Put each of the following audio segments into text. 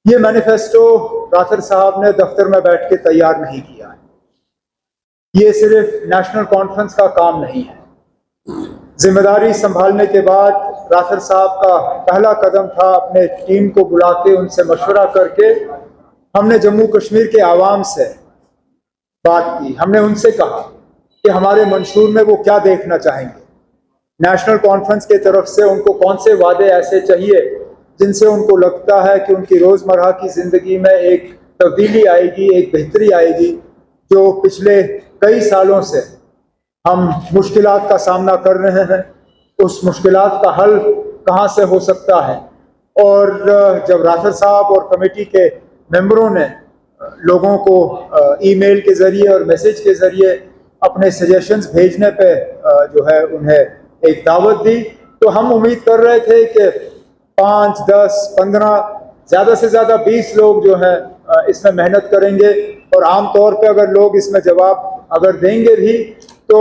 ये manifesto rather साहब ने दफ्तर में बैठ के तैयार नहीं किया है। ये सिर्फ नेशनल कॉन्फ्रेंस का काम नहीं है। जिम्मेदारी संभालने के बाद राथर साहब का पहला कदम था अपने टीम को बुला के उनसे मशवरा करके हमने जम्मू कश्मीर के आवाम से बात की। हमने उनसे कहा कि हमारे मंशूर में वो क्या देखना चाहेंगे, नेशनल कॉन्फ्रेंस की तरफ से उनको कौन से वादे ऐसे चाहिए जिनसे उनको लगता है कि उनकी रोज़मर्रा की ज़िंदगी में एक तब्दीली आएगी, एक बेहतरी आएगी। जो पिछले कई सालों से हम मुश्किलात का सामना कर रहे हैं, उस मुश्किलात का हल कहाँ से हो सकता है। और जब राथर साहब और कमेटी के मेंबरों ने लोगों को ईमेल के ज़रिए और मैसेज के ज़रिए अपने सजेशंस भेजने पे जो है उन्हें एक दावत दी, तो हम उम्मीद कर रहे थे कि 5, 10, 15, ज़्यादा से ज़्यादा 20 लोग जो हैं इसमें मेहनत करेंगे। और आम तौर पे अगर लोग इसमें जवाब अगर देंगे भी तो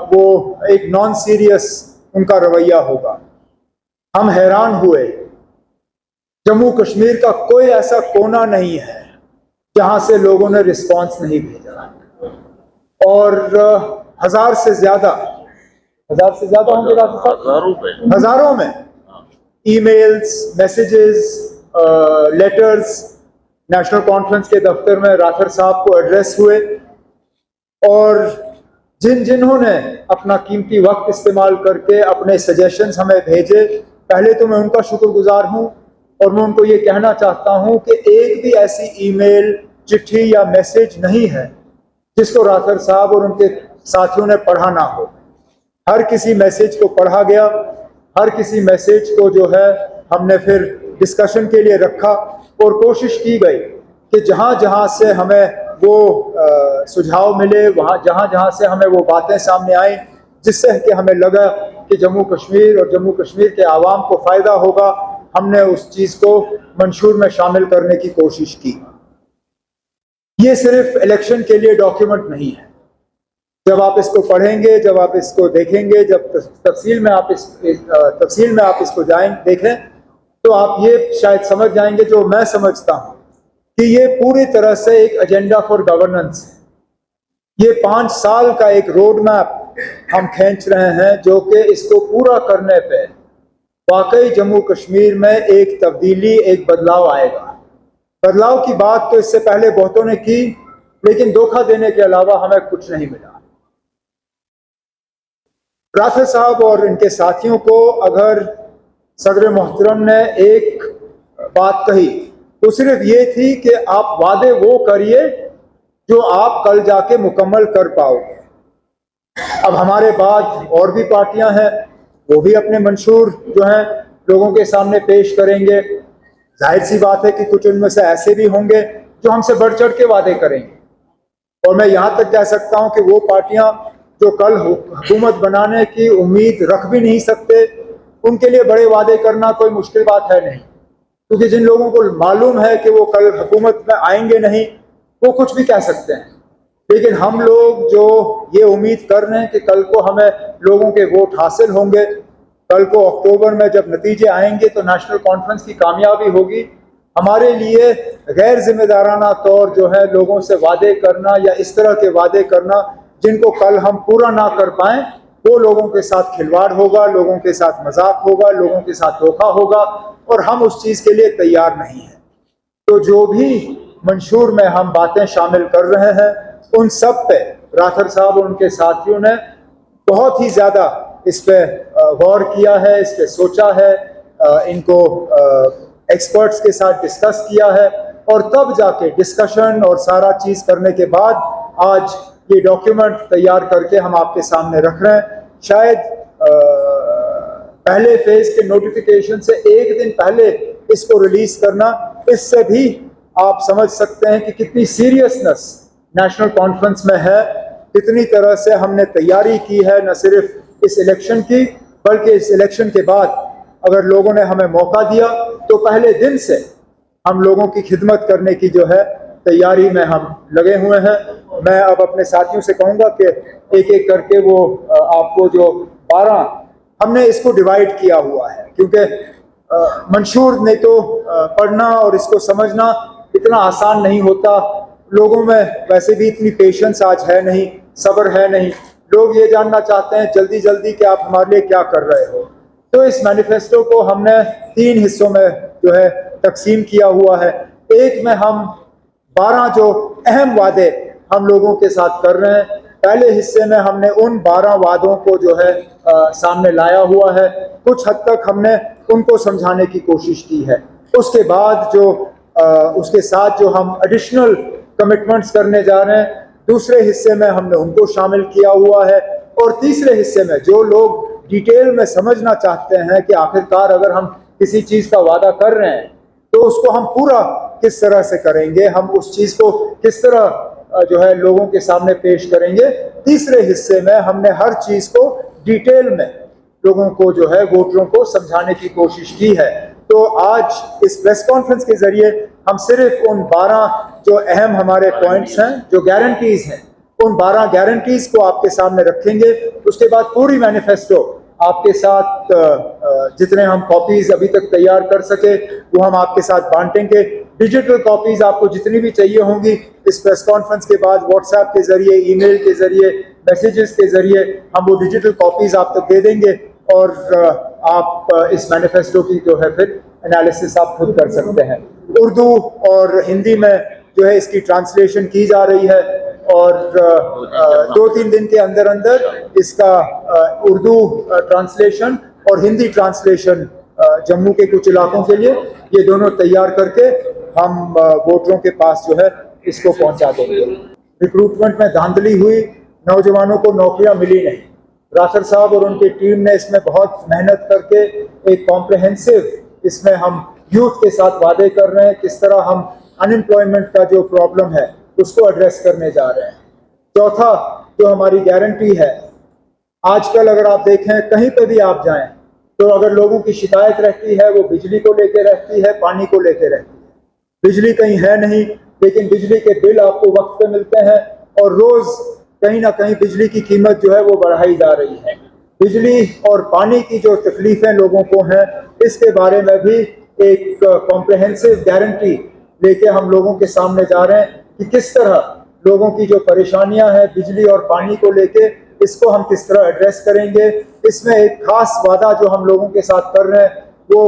वो एक नॉन सीरियस उनका रवैया होगा। हम हैरान हुए, जम्मू कश्मीर का कोई ऐसा कोना नहीं है जहां से लोगों ने रिस्पांस नहीं भेजा। और हजार से ज्यादा होंगे, हजारों में emails, messages, letters national conference के दफ्तर में राथर साहब को एड्रेस हुए। और जिन्होंने अपना कीमती वक्त इस्तेमाल करके अपने सजेशंस हमें भेजे, पहले तो मैं उनका शुक्रगुजार हूं। और मैं उनको ये कहना चाहता हूं कि एक भी ऐसी ईमेल, चिट्ठी या मैसेज नहीं है जिसको राथर साहब और उनके साथियों ने पढ़ा ना हो। हर किसी मैसेज को पढ़ा गया, हर किसी मैसेज को जो है हमने फिर डिस्कशन के लिए रखा और कोशिश की गई कि जहाँ जहाँ से हमें वो सुझाव मिले, वहाँ जहाँ से हमें वो बातें सामने आई जिससे कि हमें लगा कि जम्मू कश्मीर और जम्मू कश्मीर के आवाम को फ़ायदा होगा, हमने उस चीज़ को मंशूर में शामिल करने की कोशिश की। ये सिर्फ इलेक्शन के लिए डॉक्यूमेंट नहीं है। जब आप इसको पढ़ेंगे, जब आप इसको देखेंगे, जब तफसील में आप इसको देखें तो आप ये शायद समझ जाएंगे, जो मैं समझता हूँ कि ये पूरी तरह से एक एजेंडा फॉर गवर्नेंस है। ये 5 साल का एक रोड मैप हम खींच रहे हैं, जो कि इसको पूरा करने पे वाकई जम्मू कश्मीर में एक तब्दीली, एक बदलाव आएगा। बदलाव की बात तो इससे पहले बहुतों ने की, लेकिन धोखा देने के अलावा हमें कुछ नहीं मिला। राथर साहब और इनके साथियों को अगर सदर मोहतरम ने एक बात कही तो सिर्फ ये थी कि आप वादे वो करिए जो आप कल जाके मुकम्मल कर पाओगे। अब हमारे बाद और भी पार्टियां हैं, वो भी अपने मंशूर जो हैं लोगों के सामने पेश करेंगे। जाहिर सी बात है कि कुछ उनमें से ऐसे भी होंगे जो हमसे बढ़ चढ़ के वादे करेंगे। और मैं यहाँ तक कह सकता हूँ कि वो पार्टियां जो कल हुकूमत बनाने की उम्मीद रख भी नहीं सकते, उनके लिए बड़े वादे करना कोई मुश्किल बात है नहीं, क्योंकि जिन लोगों को मालूम है कि वो कल हुकूमत में आएंगे नहीं, वो कुछ भी कह सकते हैं। लेकिन हम लोग जो ये उम्मीद कर रहे हैं कि कल को हमें लोगों के वोट हासिल होंगे, कल को अक्टूबर में जब नतीजे आएंगे तो नेशनल कॉन्फ्रेंस की कामयाबी होगी, हमारे लिए गैर जिम्मेदाराना तौर जो है लोगों से वादे करना या इस तरह के वादे करना जिनको कल हम पूरा ना कर पाएं, वो लोगों के साथ खिलवाड़ होगा, लोगों के साथ मजाक होगा, लोगों के साथ धोखा होगा, और हम उस चीज़ के लिए तैयार नहीं हैं। तो जो भी मंशूर में हम बातें शामिल कर रहे हैं, उन सब पे राथर साहब और उनके साथियों ने बहुत ही ज़्यादा इस पर गौर किया है, इस पर सोचा है, इनको एक्सपर्ट्स के साथ डिस्कस किया है, और तब जाके डिस्कशन और सारा चीज़ करने के बाद आज ये डॉक्यूमेंट तैयार करके हम आपके सामने रख रहे हैं। शायद पहले फेज के नोटिफिकेशन से एक दिन पहले इसको रिलीज करना, इससे भी आप समझ सकते हैं कि कितनी सीरियसनेस नेशनल कॉन्फ्रेंस में है, कितनी तरह से हमने तैयारी की है, न सिर्फ इस इलेक्शन की बल्कि इस इलेक्शन के बाद अगर लोगों ने हमें मौका दिया तो पहले दिन से हम लोगों की खिदमत करने की जो है तैयारी में हम लगे हुए हैं। मैं अब अपने साथियों से कहूँगा कि एक एक करके वो आपको जो 12 हमने इसको डिवाइड किया हुआ है, क्योंकि मंशूर ने तो पढ़ना और इसको समझना इतना आसान नहीं होता। लोगों में वैसे भी इतनी पेशेंस आज है नहीं, सब्र है नहीं। लोग ये जानना चाहते हैं जल्दी जल्दी कि आप हमारे लिए क्या कर रहे हो। तो इस मैनिफेस्टो को हमने 3 हिस्सों में जो है तकसीम किया हुआ है। एक में हम 12 जो अहम वादे हम लोगों के साथ कर रहे हैं। पहले हिस्से में हमने उन 12 वादों को जो है सामने लाया हुआ है। कुछ हद तक हमने उनको समझाने की कोशिश की है। उसके बाद जो उसके साथ जो हम एडिशनल कमिटमेंट्स करने जा रहे हैं, दूसरे हिस्से में हमने उनको शामिल किया हुआ है। और तीसरे हिस्से में जो लोग डिटेल में समझना चाहते हैं कि आखिरकार अगर हम किसी चीज़ का वादा कर रहे हैं तो उसको हम पूरा किस तरह से करेंगे, हम उस चीज़ को किस तरह जो है लोगों के सामने पेश करेंगे। तीसरे हिस्से में हमने हर चीज़ को डिटेल में लोगों को जो है वोटरों को समझाने की कोशिश की है। तो आज इस प्रेस कॉन्फ्रेंस के जरिए हम सिर्फ उन 12 जो अहम हमारे पॉइंट्स हैं, जो गारंटीज हैं, उन 12 गारंटीज को आपके सामने रखेंगे। उसके बाद पूरी मैनिफेस्टो आपके साथ जितने हम कॉपीज अभी तक तैयार कर सके वो हम आपके साथ बांटेंगे। डिजिटल कॉपीज आपको जितनी भी चाहिए होंगी इस प्रेस कॉन्फ्रेंस के बाद व्हाट्सएप के जरिए, ईमेल के जरिए, मैसेजेस के जरिए हम वो डिजिटल कॉपीज आप तक दे देंगे और आप इस मैनिफेस्टो की जो है फिर एनालिसिस आप खुद कर सकते हैं। उर्दू और हिंदी में जो है इसकी ट्रांसलेशन की जा रही है और 2-3 दिन के अंदर अंदर इसका उर्दू ट्रांसलेशन और हिंदी ट्रांसलेशन जम्मू के कुछ इलाकों के लिए ये दोनों तैयार करके हम वोटरों के पास जो है इसको पहुंचा देंगे। रिक्रूटमेंट में धांधली हुई, नौजवानों को नौकरियां मिली नहीं। रासर साहब और उनकी टीम ने इसमें बहुत मेहनत करके एक कॉम्प्रहेंसिव इसमें हम यूथ के साथ वादे कर रहे हैं किस तरह हम अनएम्प्लॉयमेंट का जो प्रॉब्लम है उसको एड्रेस करने जा रहे हैं। चौथा जो हमारी गारंटी है, आजकल अगर आप देखें कहीं पे भी आप जाएं तो अगर लोगों की शिकायत रहती है वो बिजली को लेकर रहती है, पानी को लेकर रहती है। बिजली कहीं है नहीं लेकिन बिजली के बिल आपको वक्त पे मिलते हैं और रोज कहीं ना कहीं बिजली की कीमत जो है वो बढ़ाई जा रही है। बिजली और पानी की जो तकलीफें लोगों को हैं इसके बारे में भी एक कॉम्प्रहेंसिव गारंटी लेके हम लोगों के सामने जा रहे हैं कि किस तरह लोगों की जो परेशानियां हैं बिजली और पानी को लेके इसको हम किस तरह एड्रेस करेंगे। इसमें एक खास वादा जो हम लोगों के साथ कर रहे हैं वो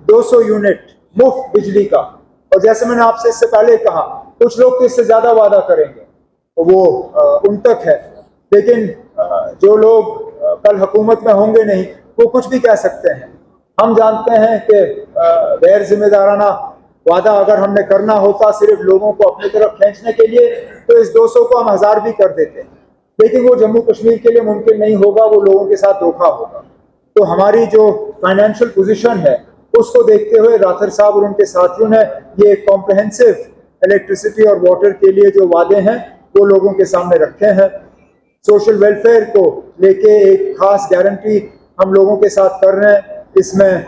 200 यूनिट मुफ्त बिजली का। और जैसे मैंने आपसे इससे पहले कहा कुछ लोग तो इससे ज्यादा वादा करेंगे तो वो उन तक है, लेकिन जो लोग कल हुकूमत में होंगे नहीं वो कुछ भी कह सकते हैं। हम जानते हैं कि गैर जिम्मेदाराना वादा अगर हमने करना होता सिर्फ लोगों को अपनी तरफ खींचने के लिए तो इस 200 को हम 1000 भी कर देते, लेकिन वो जम्मू कश्मीर के लिए मुमकिन नहीं होगा, वो लोगों के साथ धोखा होगा। तो हमारी जो फाइनेंशियल पोजीशन है उसको देखते हुए राठौर साहब और उनके साथियों ने ये कॉम्प्रहेंसिव इलेक्ट्रिसिटी और वाटर के लिए जो वादे हैं वो लोगों के सामने रखे हैं। सोशल वेलफेयर को लेके एक खास गारंटी हम लोगों के साथ कर रहे हैं। इसमें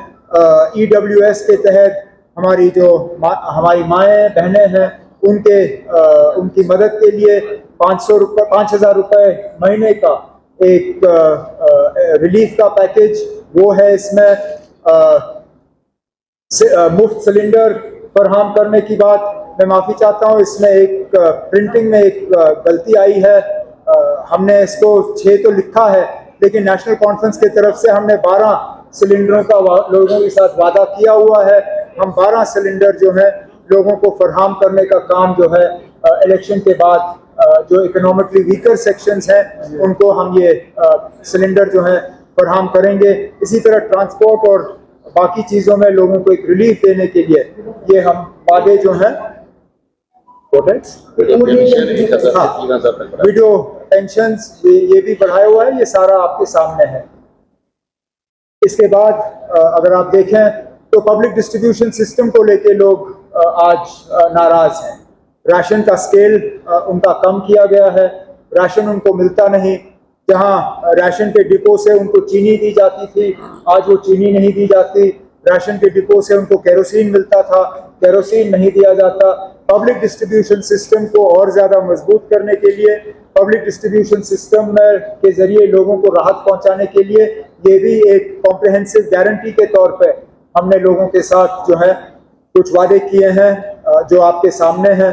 EWS के तहत हमारी जो हमारी माएँ बहनें हैं उनकी मदद के लिए 5,000 रुपये महीने का एक रिलीफ का पैकेज वो है। इसमें मुफ्त सिलेंडर फराहम करने की बात मैं माफ़ी चाहता हूँ, इसमें एक प्रिंटिंग में एक गलती आई है। हमने इसको 6 तो लिखा है लेकिन नेशनल कॉन्फ्रेंस की तरफ से हमने 12 सिलेंडरों का लोगों के साथ वादा किया हुआ है। हम 12 सिलेंडर जो है लोगों को फराहम करने का काम जो है इलेक्शन के बाद जो इकोनॉमिकली वीकर सेक्शंस हैं उनको हम ये सिलेंडर जो है फराहम करेंगे। इसी तरह ट्रांसपोर्ट और बाकी चीज़ों में लोगों को एक रिलीफ देने के लिए ये हम वादे जो हैं वीडियो पेंशन्स ये भी बढ़ाया हुआ है, ये सारा आपके सामने है। इसके बाद अगर आप देखें तो पब्लिक डिस्ट्रीब्यूशन सिस्टम को लेके लोग आज नाराज हैं। राशन का स्केल उनका कम किया गया है, राशन उनको मिलता नहीं। जहां राशन के डिपो से उनको चीनी दी जाती थी आज वो चीनी नहीं दी जाती। राशन के डिपो से उनको केरोसिन मिलता था, केरोसिन नहीं दिया जाता। पब्लिक डिस्ट्रीब्यूशन सिस्टम को और ज़्यादा मजबूत करने के लिए, पब्लिक डिस्ट्रीब्यूशन सिस्टम के जरिए लोगों को राहत पहुंचाने के लिए ये भी एक कॉम्प्रहेंसिव गारंटी के तौर पे हमने लोगों के साथ जो है कुछ वादे किए हैं जो आपके सामने हैं।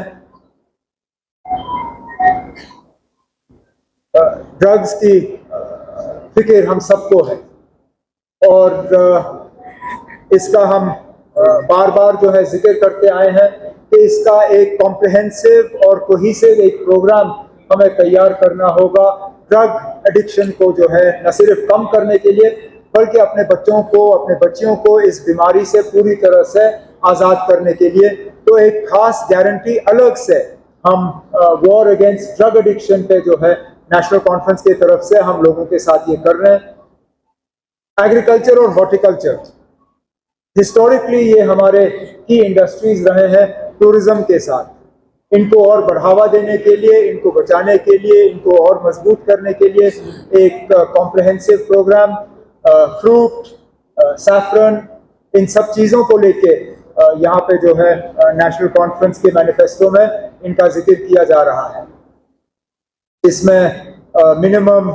ड्रग्स की फिक्र हम सबको है और इसका हम बार बार जो है जिक्र करते आए हैं कि इसका एक कॉम्प्रिहेंसिव और कोहेसिव एक प्रोग्राम हमें तैयार करना होगा ड्रग एडिक्शन को जो है न सिर्फ कम करने के लिए बल्कि अपने बच्चों को, अपने बच्चियों को इस बीमारी से पूरी तरह से आज़ाद करने के लिए। तो एक खास गारंटी अलग से हम वॉर अगेंस्ट ड्रग एडिक्शन पे जो है नेशनल कॉन्फ्रेंस की तरफ से हम लोगों के साथ ये कर रहे हैं। एग्रीकल्चर और हॉर्टिकल्चर हिस्टोरिकली ये हमारे की इंडस्ट्रीज रहे हैं टूरिज्म के साथ। इनको और बढ़ावा देने के लिए, इनको बचाने के लिए, इनको और मजबूत करने के लिए एक कॉम्प्रिहेंसिव प्रोग्राम फ्रूट, सैफरन, इन सब चीज़ों को लेके यहाँ पे जो है नेशनल कॉन्फ्रेंस के मैनिफेस्टो में इनका जिक्र किया जा रहा है। इसमें मिनिमम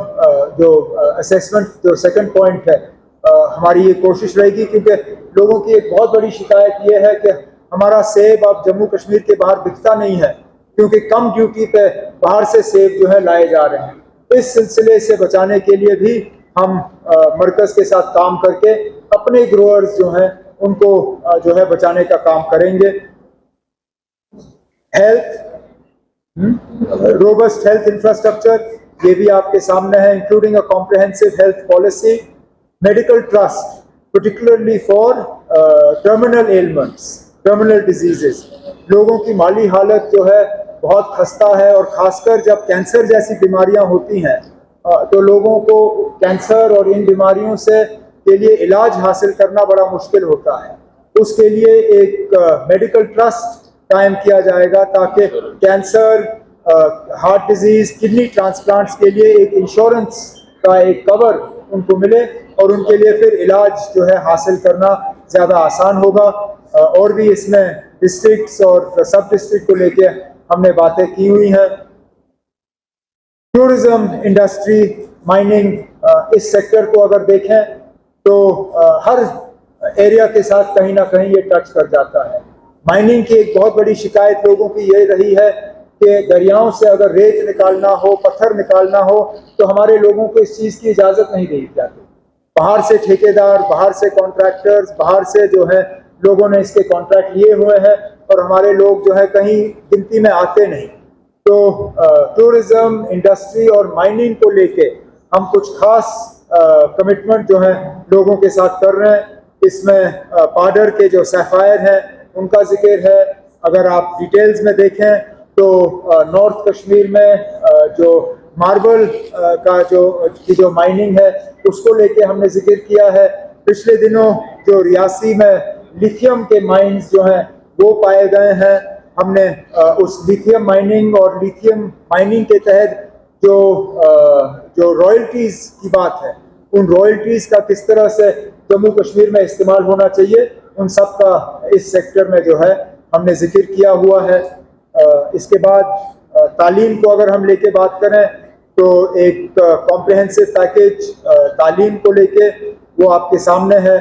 जो असेसमेंट जो सेकंड पॉइंट है हमारी ये कोशिश रहेगी, क्योंकि लोगों की एक बहुत बड़ी शिकायत ये है कि हमारा सेब अब जम्मू कश्मीर के बाहर बिकता नहीं है क्योंकि कम ड्यूटी पे बाहर से सेब जो है लाए जा रहे हैं। इस सिलसिले से बचाने के लिए भी हम मरकज के साथ काम करके अपने ग्रोअर्स जो हैं उनको जो है बचाने का काम करेंगे। हेल्थ, रोबस्ट हेल्थ इंफ्रास्ट्रक्चर ये भी आपके सामने है, including a comprehensive health policy, medical trust particularly for terminal ailments, terminal diseases। लोगों की माली हालत जो है बहुत खस्ता है और खासकर जब कैंसर जैसी बीमारियां होती हैं तो लोगों को कैंसर और इन बीमारियों से के लिए इलाज हासिल करना बड़ा मुश्किल होता है। उसके लिए एक मेडिकल ट्रस्ट कायम किया जाएगा ताकि cancer, heart disease, kidney transplants के लिए एक इंश्योरेंस का एक कवर उनको मिले और उनके लिए फिर इलाज जो है हासिल करना ज़्यादा आसान होगा। और भी इसमें डिस्ट्रिक्ट्स और सब डिस्ट्रिक्ट को लेके हमने बातें की हुई हैं। टूरिज्म इंडस्ट्री, माइनिंग, इस सेक्टर को अगर देखें तो हर एरिया के साथ कहीं ना कहीं ये टच कर जाता है। माइनिंग की एक बहुत बड़ी शिकायत लोगों की ये रही है कि दरियाओं से अगर रेत निकालना हो, पत्थर निकालना हो तो हमारे लोगों को इस चीज़ की इजाज़त नहीं दी जाती। बाहर से ठेकेदार, बाहर से कॉन्ट्रैक्टर्स, बाहर से जो है लोगों ने इसके कॉन्ट्रैक्ट लिए हुए हैं और हमारे लोग जो है कहीं गिनती में आते नहीं। तो टूरिज्म इंडस्ट्री और माइनिंग को लेके हम कुछ खास कमिटमेंट जो है लोगों के साथ कर रहे हैं। इसमें पाडर के जो सैफायर हैं उनका जिक्र है। अगर आप डिटेल्स में देखें तो नॉर्थ कश्मीर में जो मार्बल का जो माइनिंग है उसको लेके हमने जिक्र किया है। पिछले दिनों जो रियासी में लिथियम के माइंस जो हैं वो पाए गए हैं। हमने उस लिथियम माइनिंग और लिथियम माइनिंग के तहत जो रॉयल्टीज़ की बात है, उन रॉयल्टीज़ का किस तरह से जम्मू कश्मीर में इस्तेमाल होना चाहिए, उन सब का इस सेक्टर में जो है हमने जिक्र किया हुआ है। इसके बाद तालीम को अगर हम लेके बात करें तो एक कॉम्प्रिहेंसिव पैकेज तालीम को लेके वो आपके सामने है।